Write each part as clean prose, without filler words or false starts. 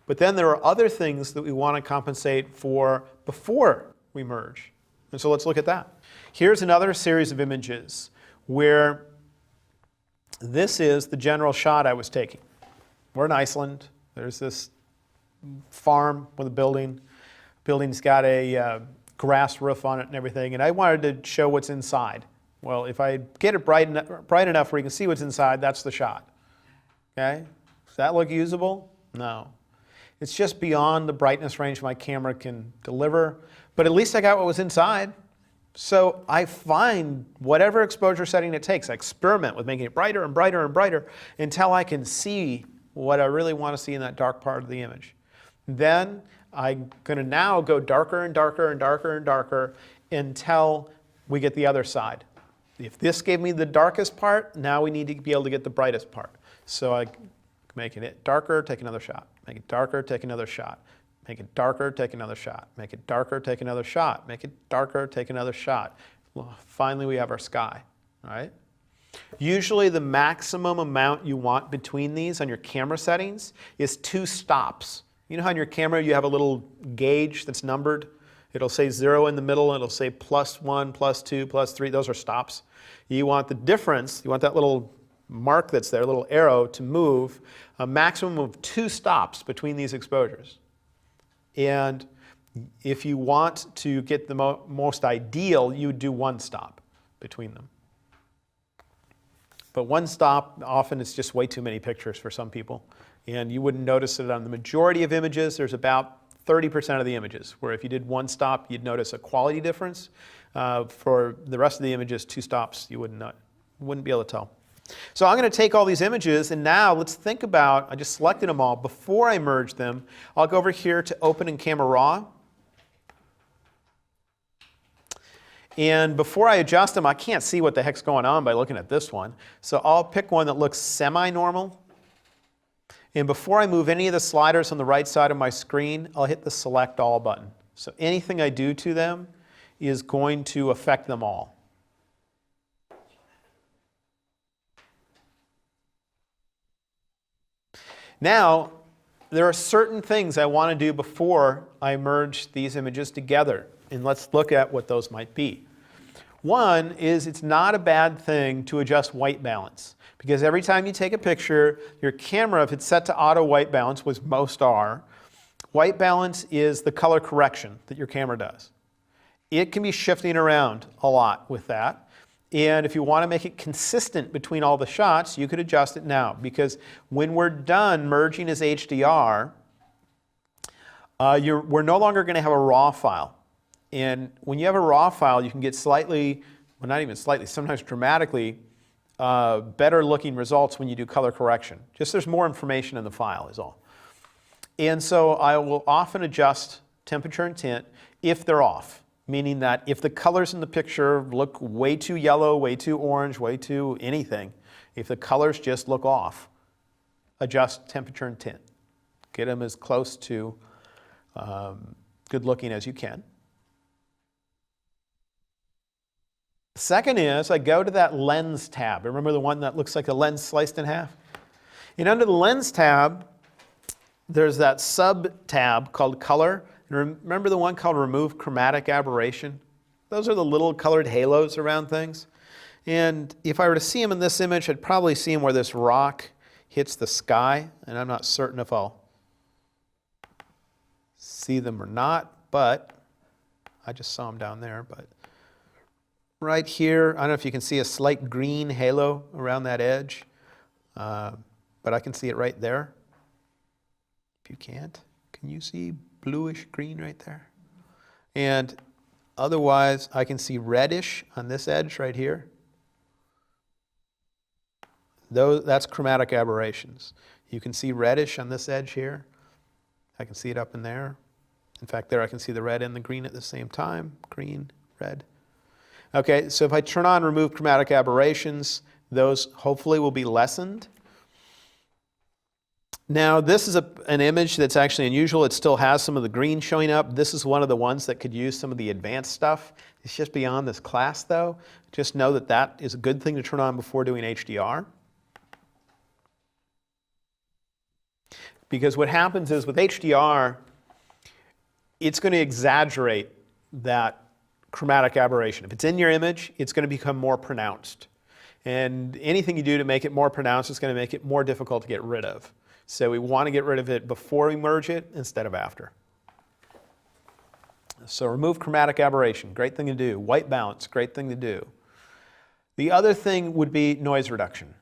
But then there are other things that we want to compensate for before we merge. And so let's look at that. Here's another series of images where this is the general shot I was taking. We're in Iceland. There's this farm with a building. Building's got a grass roof on it and everything, and I wanted to show what's inside. Well, if I get it bright enough where you can see what's inside, that's the shot. Okay? Does that look usable? No. It's just beyond the brightness range my camera can deliver, but at least I got what was inside. So I find whatever exposure setting it takes. I experiment with making it brighter and brighter and brighter until I can see what I really want to see in that dark part of the image. Then I'm going to now go darker and darker and darker and darker until we get the other side. If this gave me the darkest part, now we need to be able to get the brightest part. So I make it darker, take another shot. Make it darker, take another shot. Make it darker, take another shot. Make it darker, take another shot. Make it darker, take another shot. Well, finally, we have our sky. All right? Usually, the maximum amount you want between these on your camera settings is 2 stops. You know how on your camera you have a little gauge that's numbered? It'll say 0 in the middle, and it'll say +1, +2, +3. Those are stops. You want the difference, you want that little mark that's there, a little arrow, to move a maximum of 2 stops between these exposures. And if you want to get the most ideal, you would do 1 stop between them. But 1 stop, often it's just way too many pictures for some people. And you wouldn't notice it on the majority of images. There's about 30% of the images where if you did 1 stop, you'd notice a quality difference. For the rest of the images, 2 stops, you wouldn't be able to tell. So I'm going to take all these images, and now let's think about, I just selected them all. Before I merge them, I'll go over here to Open in Camera Raw. And before I adjust them, I can't see what the heck's going on by looking at this one. So I'll pick one that looks semi-normal. And before I move any of the sliders on the right side of my screen, I'll hit the Select All button. So anything I do to them is going to affect them all. Now, there are certain things I want to do before I merge these images together. And let's look at what those might be. One is it's not a bad thing to adjust white balance. Because every time you take a picture, your camera, if it's set to auto white balance, which most are, white balance is the color correction that your camera does. It can be shifting around a lot with that. And if you want to make it consistent between all the shots, you could adjust it now. Because when we're done merging as HDR, we're no longer going to have a raw file. And when you have a raw file, you can get slightly, well, not even slightly, sometimes dramatically better looking results when you do color correction. Just there's more information in the file is all. And so I will often adjust temperature and tint if they're off. Meaning that if the colors in the picture look way too yellow, way too orange, way too anything, if the colors just look off, adjust temperature and tint. Get them as close to good looking as you can. Second is I go to that Lens tab. Remember the one that looks like a lens sliced in half? And under the Lens tab, there's that sub-tab called Color. And remember the one called Remove Chromatic Aberration? Those are the little colored halos around things. And if I were to see them in this image, I'd probably see them where this rock hits the sky. And I'm not certain if I'll see them or not, but I just saw them down there. But right here, I don't know if you can see a slight green halo around that edge, but I can see it right there. If you can't, can you see bluish green right there? And otherwise, I can see reddish on this edge right here. That's chromatic aberrations. You can see reddish on this edge here. I can see it up in there. In fact, there I can see the red and the green at the same time. Green, red. Okay, so if I turn on Remove Chromatic Aberrations, those hopefully will be lessened. Now, this is an image that's actually unusual. It still has some of the green showing up. This is one of the ones that could use some of the advanced stuff. It's just beyond this class, though. Just know that that is a good thing to turn on before doing HDR. Because what happens is with HDR, it's going to exaggerate that chromatic aberration. If it's in your image, it's going to become more pronounced. And anything you do to make it more pronounced is going to make it more difficult to get rid of. So we want to get rid of it before we merge it instead of after. So remove chromatic aberration, great thing to do. White balance, great thing to do. The other thing would be noise reduction.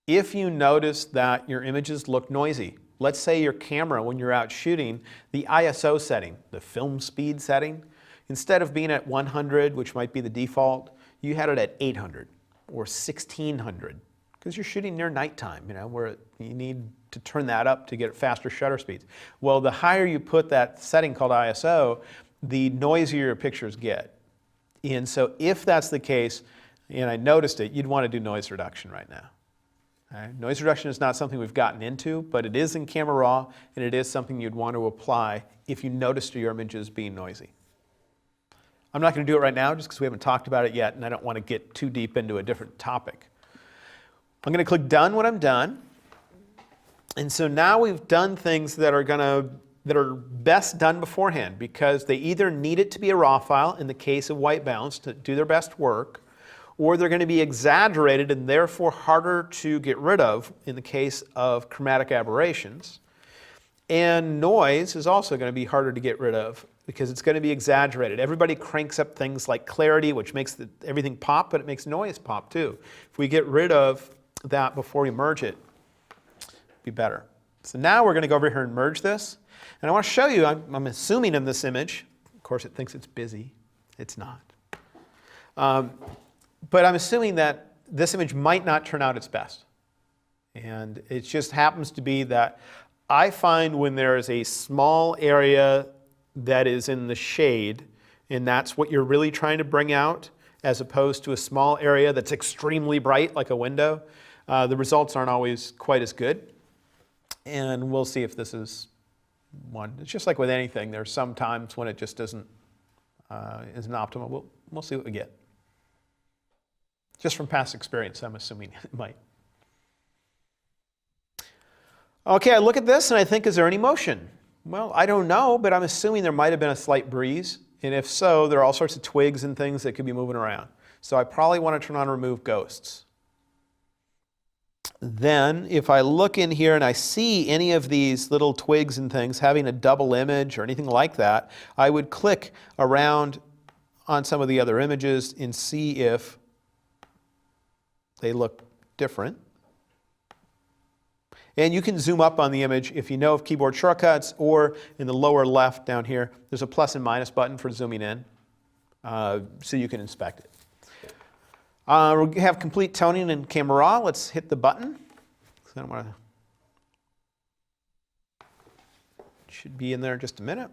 If you notice that your images look noisy, let's say your camera, when you're out shooting, the ISO setting, the film speed setting, instead of being at 100, which might be the default, you had it at 800 or 1600, because you're shooting near nighttime, where you need to turn that up to get faster shutter speeds. Well, the higher you put that setting called ISO, the noisier your pictures get. And so if that's the case, and I noticed it, you'd want to do noise reduction right now. Right? Noise reduction is not something we've gotten into, but it is in Camera Raw, and it is something you'd want to apply if you noticed your images being noisy. I'm not going to do it right now just because we haven't talked about it yet, and I don't want to get too deep into a different topic. I'm going to click Done when I'm done. And so now we've done things that are best done beforehand, because they either need it to be a raw file in the case of white balance to do their best work, or they're going to be exaggerated and therefore harder to get rid of in the case of chromatic aberrations. And noise is also going to be harder to get rid of because it's going to be exaggerated. Everybody cranks up things like clarity, which makes everything pop, but it makes noise pop too. If we get rid of that before we merge it, it'd be better. So now we're going to go over here and merge this. And I want to show you, I'm assuming in this image, of course it thinks it's busy. It's not. But I'm assuming that this image might not turn out its best. And it just happens to be that I find when there is a small area that is in the shade, and that's what you're really trying to bring out, as opposed to a small area that's extremely bright, like a window, the results aren't always quite as good. And we'll see if this is one. It's just like with anything. There's some times when it just isn't optimal. We'll see what we get. Just from past experience, I'm assuming it might. Okay, I look at this and I think, is there any motion? Well, I don't know, but I'm assuming there might have been a slight breeze. And if so, there are all sorts of twigs and things that could be moving around. So I probably want to turn on Remove Ghosts. Then, if I look in here and I see any of these little twigs and things having a double image or anything like that, I would click around on some of the other images and see if they look different. And you can zoom up on the image if you know of keyboard shortcuts, or in the lower left down here, there's a plus and minus button for zooming in, so you can inspect it. We have complete toning in Camera Raw. Let's hit the button. I don't want to. Should be in there in just a minute.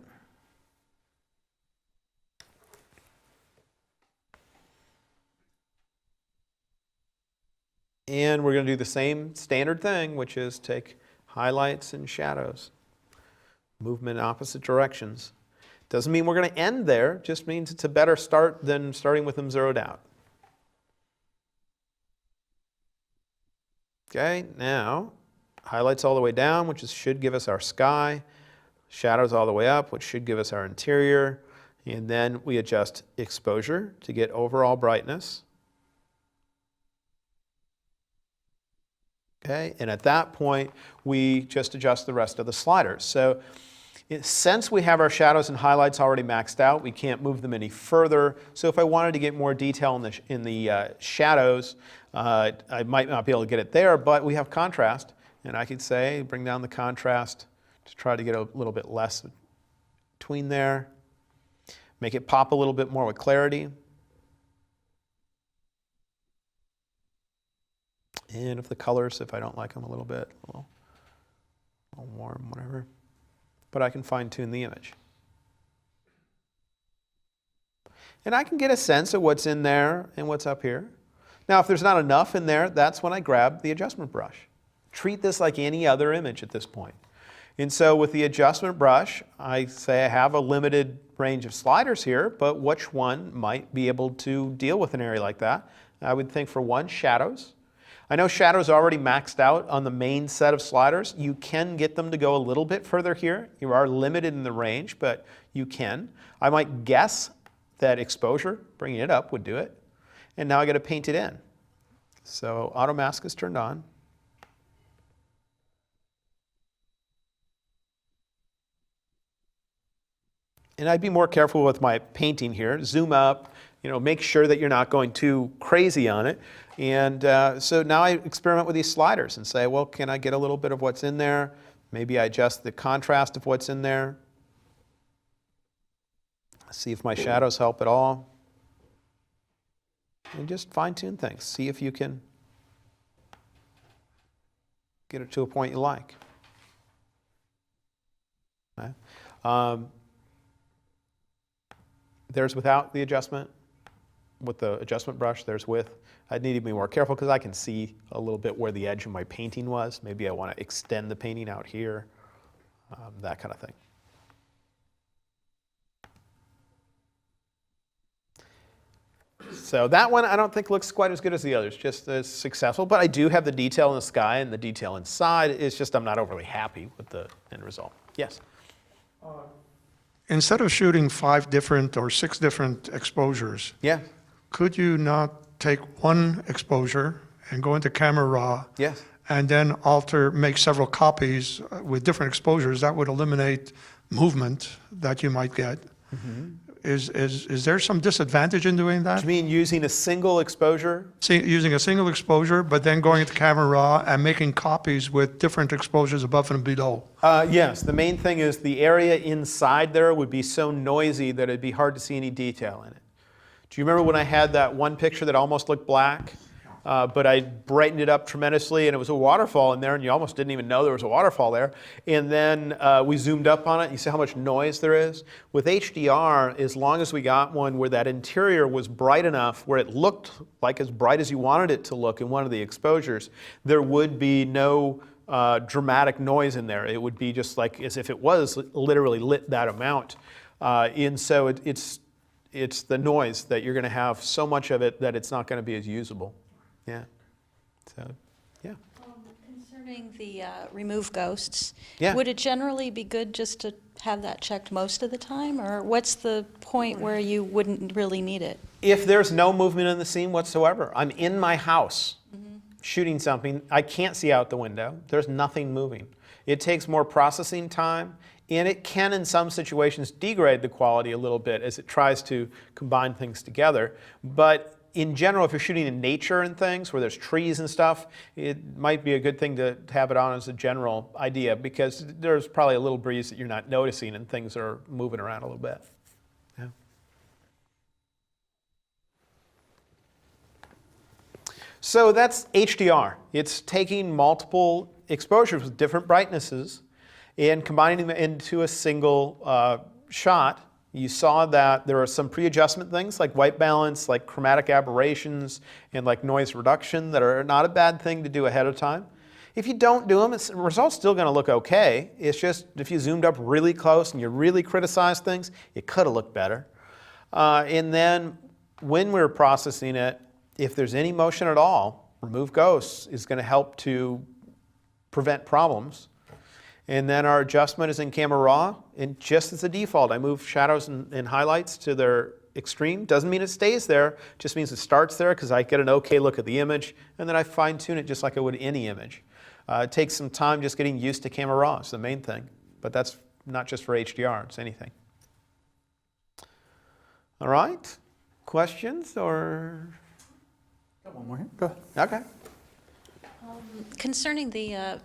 And we're going to do the same standard thing, which is take highlights and shadows, movement in opposite directions. Doesn't mean we're going to end there, just means it's a better start than starting with them zeroed out. Okay, now highlights all the way down, which should give us our sky, shadows all the way up, which should give us our interior, and then we adjust exposure to get overall brightness. Okay, and at that point, we just adjust the rest of the sliders. So since we have our shadows and highlights already maxed out, we can't move them any further. So if I wanted to get more detail in the shadows, I might not be able to get it there, but we have contrast. And I could say, bring down the contrast to try to get a little bit less between there. Make it pop a little bit more with clarity. And if the colors, if I don't like them a little bit, a little warm, whatever. But I can fine tune the image. And I can get a sense of what's in there and what's up here. Now, if there's not enough in there, that's when I grab the adjustment brush. Treat this like any other image at this point. And so with the adjustment brush, I say I have a limited range of sliders here, but which one might be able to deal with an area like that? I would think for one, shadows. I know shadow's already maxed out on the main set of sliders. You can get them to go a little bit further here. You are limited in the range, but you can. I might guess that exposure, bringing it up, would do it. And now I got to paint it in. So auto mask is turned on. And I'd be more careful with my painting here. Zoom up, make sure that you're not going too crazy on it. And so now I experiment with these sliders and say, well, can I get a little bit of what's in there? Maybe I adjust the contrast of what's in there. See if my shadows help at all. And just fine-tune things. See if you can get it to a point you like. Okay. There's without the adjustment. With the adjustment brush, there's with. I'd need to be more careful because I can see a little bit where the edge of my painting was. Maybe I want to extend the painting out here, that kind of thing. So that one I don't think looks quite as good as the others, just as successful. But I do have the detail in the sky and the detail inside. It's just I'm not overly happy with the end result. Yes? Instead of shooting 5 different or 6 different exposures, Yeah. could you not take one exposure and go into Camera Raw Yes. and then make several copies with different exposures? That would eliminate movement that you might get. Mm-hmm. Is there some disadvantage in doing that? You mean using a single exposure? Using a single exposure, but then going into Camera Raw and making copies with different exposures above and below? Yes, the main thing is the area inside there would be so noisy that it'd be hard to see any detail in it. Do you remember when I had that one picture that almost looked black? But I brightened it up tremendously, and it was a waterfall in there, and you almost didn't even know there was a waterfall there. And then we zoomed up on it, and you see how much noise there is? With HDR, as long as we got one where that interior was bright enough, where it looked like as bright as you wanted it to look in one of the exposures, there would be no dramatic noise in there. It would be just like as if it was literally lit that amount. And so it's the noise that you're going to have so much of it that it's not going to be as usable. Yeah. So, yeah. Concerning the remove ghosts, Yeah. would it generally be good just to have that checked most of the time, or what's the point where you wouldn't really need it? If there's no movement in the scene whatsoever, I'm in my house shooting something, I can't see out the window, there's nothing moving. It takes more processing time, and it can in some situations degrade the quality a little bit as it tries to combine things together. But in general, if you're shooting in nature and things where there's trees and stuff, it might be a good thing to have it on as a general idea because there's probably a little breeze that you're not noticing and things are moving around a little bit. Yeah. So that's HDR. It's taking multiple exposures with different brightnesses and combining them into a single shot. You saw that there are some pre-adjustment things like white balance, like chromatic aberrations, and like noise reduction that are not a bad thing to do ahead of time. If you don't do them, the result's still going to look okay. It's just if you zoomed up really close and you really criticize things, it could have looked better. And then when we're processing it, if there's any motion at all, remove ghosts is going to help to prevent problems. And then our adjustment is in Camera Raw, and just as a default, I move shadows and highlights to their extreme. Doesn't mean it stays there, just means it starts there because I get an okay look at the image, and then I fine tune it just like I would any image. It takes some time just getting used to Camera Raw, it's the main thing. But that's not just for HDR, it's anything. All right, questions or? Got one more here. Go ahead. Okay. Concerning the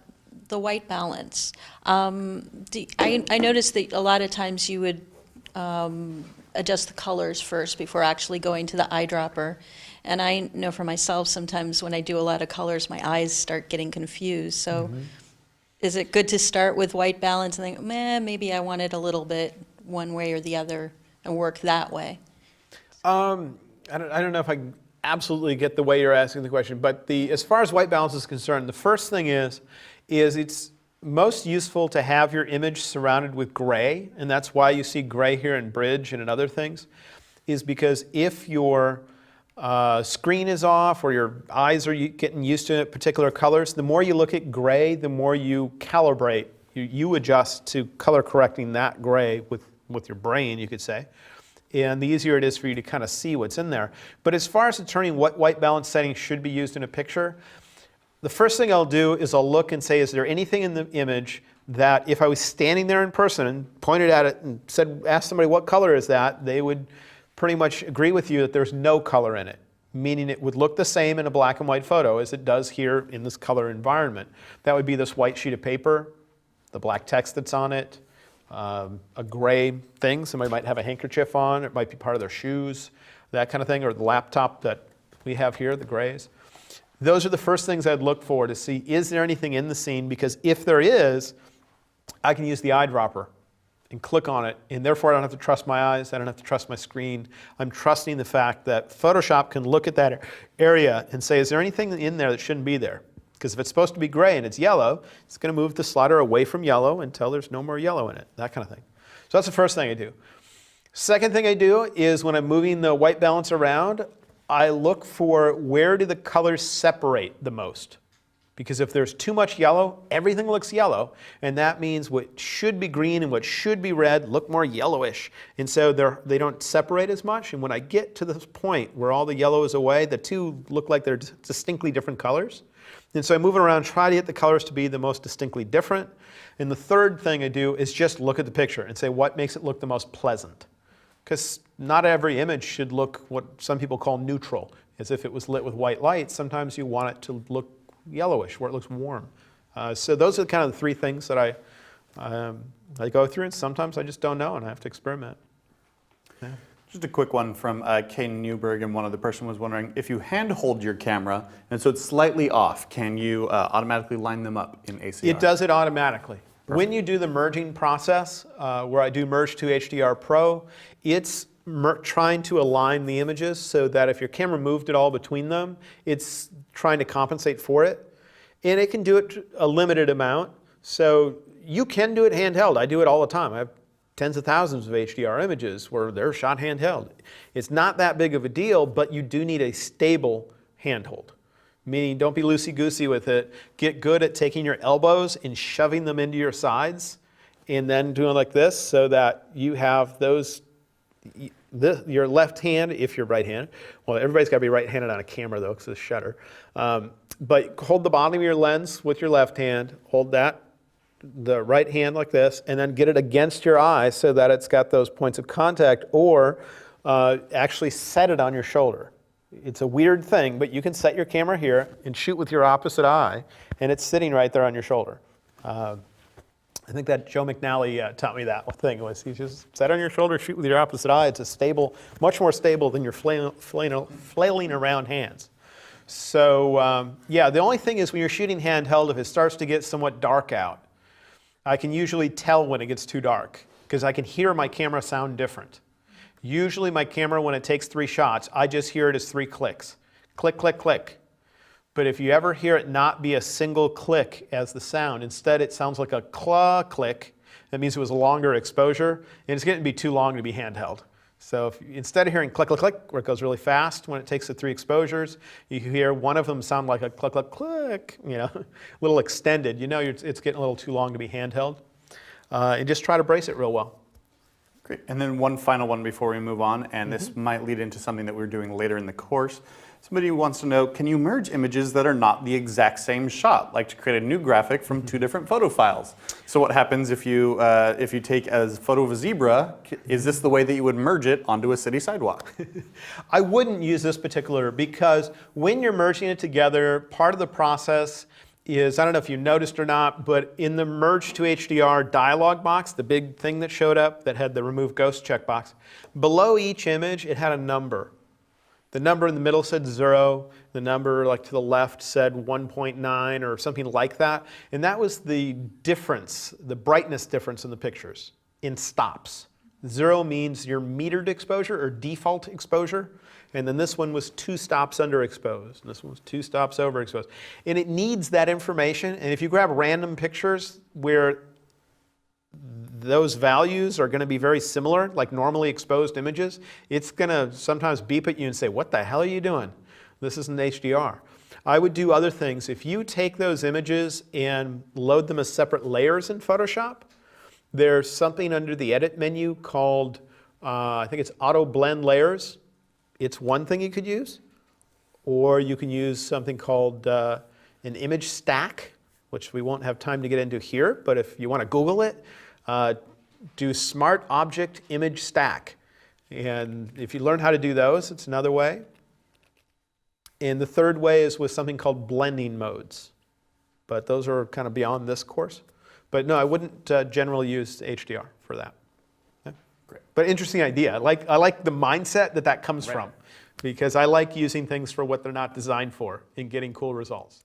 white balance, I noticed that a lot of times you would adjust the colors first before actually going to the eyedropper. And I know for myself, sometimes when I do a lot of colors, my eyes start getting confused. So is it good to start with white balance and think, maybe I want it a little bit one way or the other and work that way? I don't know if I absolutely get the way you're asking the question, but as far as white balance is concerned, the first thing is it's most useful to have your image surrounded with gray, and that's why you see gray here in Bridge and in other things, is because if your screen is off or your eyes are getting used to particular colors, the more you look at gray, the more you calibrate. You adjust to color correcting that gray with your brain, you could say. And the easier it is for you to kind of see what's in there. But as far as determining what white balance settings should be used in a picture, the first thing I'll do is I'll look and say, is there anything in the image that if I was standing there in person and pointed at it and asked somebody what color is that, they would pretty much agree with you that there's no color in it, meaning it would look the same in a black and white photo as it does here in this color environment. That would be this white sheet of paper, the black text that's on it, a gray thing. Somebody might have a handkerchief on, it might be part of their shoes, that kind of thing, or the laptop that we have here, the grays. Those are the first things I'd look for to see, is there anything in the scene? Because if there is, I can use the eyedropper and click on it, and therefore I don't have to trust my eyes, I don't have to trust my screen. I'm trusting the fact that Photoshop can look at that area and say, is there anything in there that shouldn't be there? Because if it's supposed to be gray and it's yellow, it's going to move the slider away from yellow until there's no more yellow in it, that kind of thing. So that's the first thing I do. Second thing I do is when I'm moving the white balance around, I look for where do the colors separate the most. Because if there's too much yellow, everything looks yellow, and that means what should be green and what should be red look more yellowish. And so they don't separate as much, and when I get to this point where all the yellow is away, the two look like they're distinctly different colors. And so I move it around, try to get the colors to be the most distinctly different. And the third thing I do is just look at the picture and say what makes it look the most pleasant. Because not every image should look what some people call neutral, as if it was lit with white light. Sometimes you want it to look yellowish, where it looks warm. So those are kind of the three things that I go through, and sometimes I just don't know and I have to experiment. Yeah. Just a quick one from Kay Newberg, and one other person was wondering, if you hand hold your camera, and so it's slightly off, can you automatically line them up in ACR? It does it automatically. Perfect. When you do the merging process, where I do merge to HDR Pro, it's trying to align the images so that if your camera moved at all between them, it's trying to compensate for it. And it can do it a limited amount. So you can do it handheld. I do it all the time. I have tens of thousands of HDR images where they're shot handheld. It's not that big of a deal, but you do need a stable handhold. Meaning don't be loosey-goosey with it. Get good at taking your elbows and shoving them into your sides and then doing like this so that you have those, your left hand, if you're right-handed. Well, everybody's got to be right-handed on a camera though because of the shutter. But hold the bottom of your lens with your left hand. Hold the right hand like this, and then get it against your eye so that it's got those points of contact, or actually set it on your shoulder. It's a weird thing, but you can set your camera here and shoot with your opposite eye, and it's sitting right there on your shoulder. I think that Joe McNally taught me that thing. Was he just set on your shoulder, shoot with your opposite eye. It's a stable, much more stable than your flailing around hands. So yeah, the only thing is when you're shooting handheld, if it starts to get somewhat dark out, I can usually tell when it gets too dark because I can hear my camera sound different. Usually my camera, when it takes 3 shots, I just hear it as 3 clicks. Click, click, click. But if you ever hear it not be a single click as the sound, instead it sounds like a click, that means it was a longer exposure, and it's getting to be too long to be handheld. So if, instead of hearing click, click, click, where it goes really fast when it takes the 3 exposures, you hear one of them sound like a click, click, click, you know, a little extended. You know it's getting a little too long to be handheld. And just try to brace it real well. Great. And then one final one before we move on, and this might lead into something that we're doing later in the course. Somebody wants to know, can you merge images that are not the exact same shot, like to create a new graphic from 2 different photo files? So what happens if you take a photo of a zebra, is this the way that you would merge it onto a city sidewalk? I wouldn't use this particular, because when you're merging it together, part of the process is, I don't know if you noticed or not, but in the Merge to HDR dialog box, the big thing that showed up that had the Remove Ghost checkbox, below each image it had a number. The number in the middle said 0, the number like to the left said 1.9 or something like that, and that was the difference, the brightness difference in the pictures in stops. 0 means your metered exposure or default exposure, and then this one was 2 stops underexposed, and this one was 2 stops overexposed. And it needs that information, and if you grab random pictures where those values are going to be very similar, like normally exposed images, it's going to sometimes beep at you and say, what the hell are you doing? This isn't HDR. I would do other things. If you take those images and load them as separate layers in Photoshop, there's something under the Edit menu called, I think it's Auto Blend Layers. It's one thing you could use. Or you can use something called an image stack, which we won't have time to get into here, but if you want to Google it, do Smart Object Image Stack. And if you learn how to do those, it's another way. And the third way is with something called blending modes. But those are kind of beyond this course. But no, I wouldn't generally use HDR for that. Yeah. Great. But interesting idea. I like the mindset that comes Right. from, because I like using things for what they're not designed for and getting cool results.